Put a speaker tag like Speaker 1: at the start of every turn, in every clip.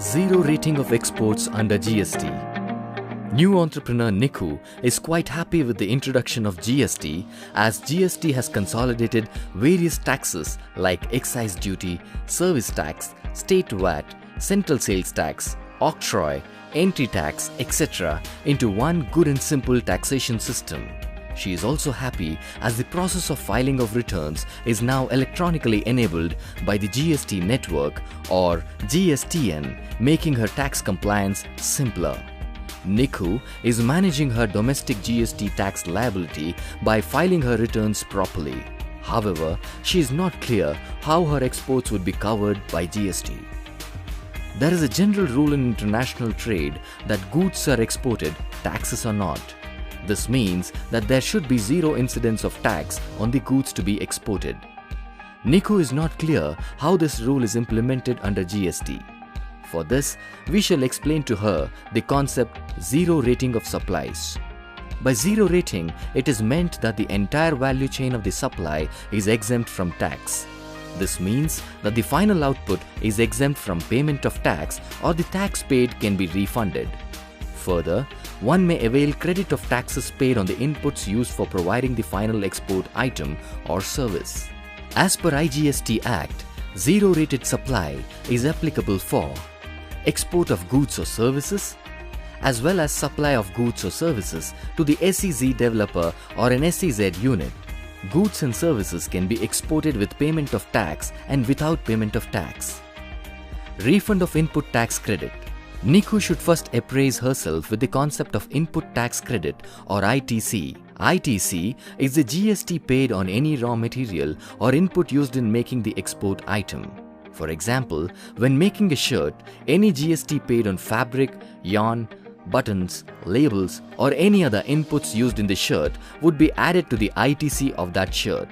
Speaker 1: Zero rating of exports under GST. New entrepreneur Niku is quite happy with the introduction of GST, as GST has consolidated various taxes like excise duty, service tax, state VAT, central sales tax, octroi, entry tax, etc. into one good and simple taxation system. She is also happy as the process of filing of returns is now electronically enabled by the GST network or GSTN, making her tax compliance simpler. Niku is managing her domestic GST tax liability by filing her returns properly. However, she is not clear how her exports would be covered by GST. There is a general rule in international trade that goods are exported, taxes are not. This means that there should be zero incidence of tax on the goods to be exported. Niku is not clear how this rule is implemented under GST. For this, we shall explain to her the concept zero rating of supplies. By zero rating, it is meant that the entire value chain of the supply is exempt from tax. This means that the final output is exempt from payment of tax, or the tax paid can be refunded. Further, one may avail credit of taxes paid on the inputs used for providing the final export item or service. As per IGST Act, zero-rated supply is applicable for export of goods or services, as well as supply of goods or services to the SEZ developer or an SEZ unit. Goods and services can be exported with payment of tax and without payment of tax. Refund of input tax credit. Niku should first appraise herself with the concept of input tax credit or ITC. ITC is the GST paid on any raw material or input used in making the export item. For example, when making a shirt, any GST paid on fabric, yarn, buttons, labels, or any other inputs used in the shirt would be added to the ITC of that shirt.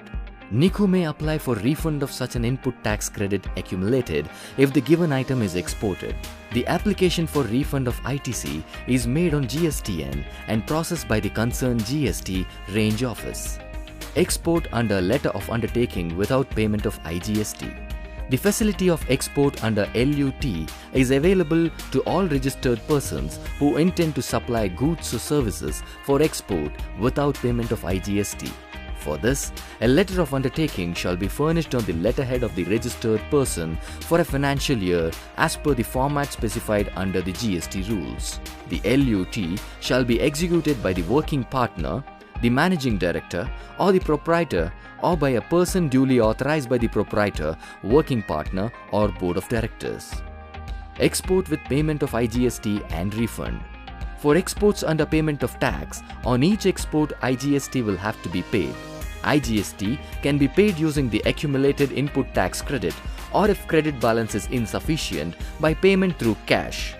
Speaker 1: Niku may apply for refund of such an input tax credit accumulated if the given item is exported. The application for refund of ITC is made on GSTN and processed by the concerned GST range office. Export under letter of undertaking without payment of IGST. The facility of export under LUT is available to all registered persons who intend to supply goods or services for export without payment of IGST. For this, a letter of undertaking shall be furnished on the letterhead of the registered person for a financial year as per the format specified under the GST rules. The LUT shall be executed by the working partner, the managing director, or the proprietor, or by a person duly authorized by the proprietor, working partner, or board of directors. Export with payment of IGST and refund. For exports under payment of tax, on each export IGST will have to be paid. IGST can be paid using the accumulated input tax credit, or if credit balance is insufficient, by payment through cash.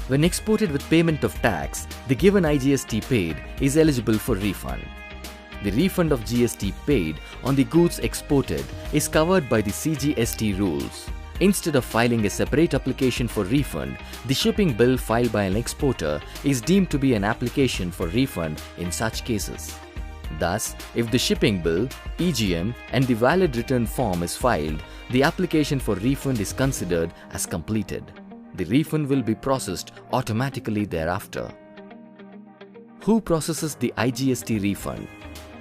Speaker 1: When exported with payment of tax, the given IGST paid is eligible for refund. The refund of GST paid on the goods exported is covered by the CGST rules. Instead of filing a separate application for refund, the shipping bill filed by an exporter is deemed to be an application for refund in such cases. Thus, if the shipping bill, EGM, and the valid return form is filed, the application for refund is considered as completed. The refund will be processed automatically thereafter. Who processes the IGST refund?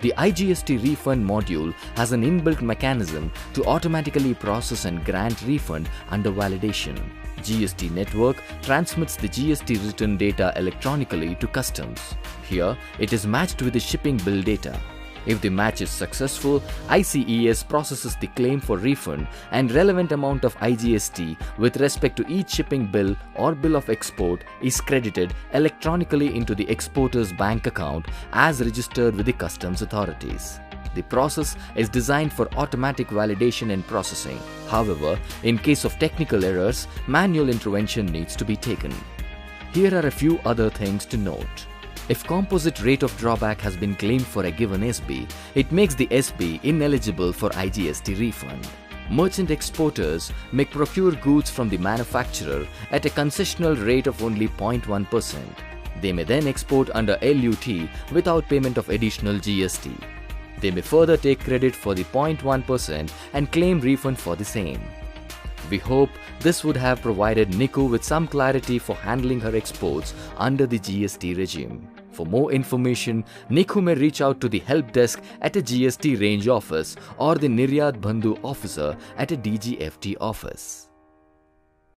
Speaker 1: The IGST refund module has an inbuilt mechanism to automatically process and grant refund under validation. GST network transmits the GST return data electronically to customs. Here, it is matched with the shipping bill data. If the match is successful, ICES processes the claim for refund and relevant amount of IGST with respect to each shipping bill or bill of export is credited electronically into the exporter's bank account as registered with the customs authorities. The process is designed for automatic validation and processing. However, in case of technical errors, manual intervention needs to be taken. Here are a few other things to note. If composite rate of drawback has been claimed for a given SB, it makes the SB ineligible for IGST refund. Merchant exporters may procure goods from the manufacturer at a concessional rate of only 0.1%. They may then export under LUT without payment of additional GST. They may further take credit for the 0.1% and claim refund for the same. We hope this would have provided Niku with some clarity for handling her exports under the GST regime. For more information, Niku may reach out to the help desk at a GST range office or the Niryat Bandhu officer at a DGFT office.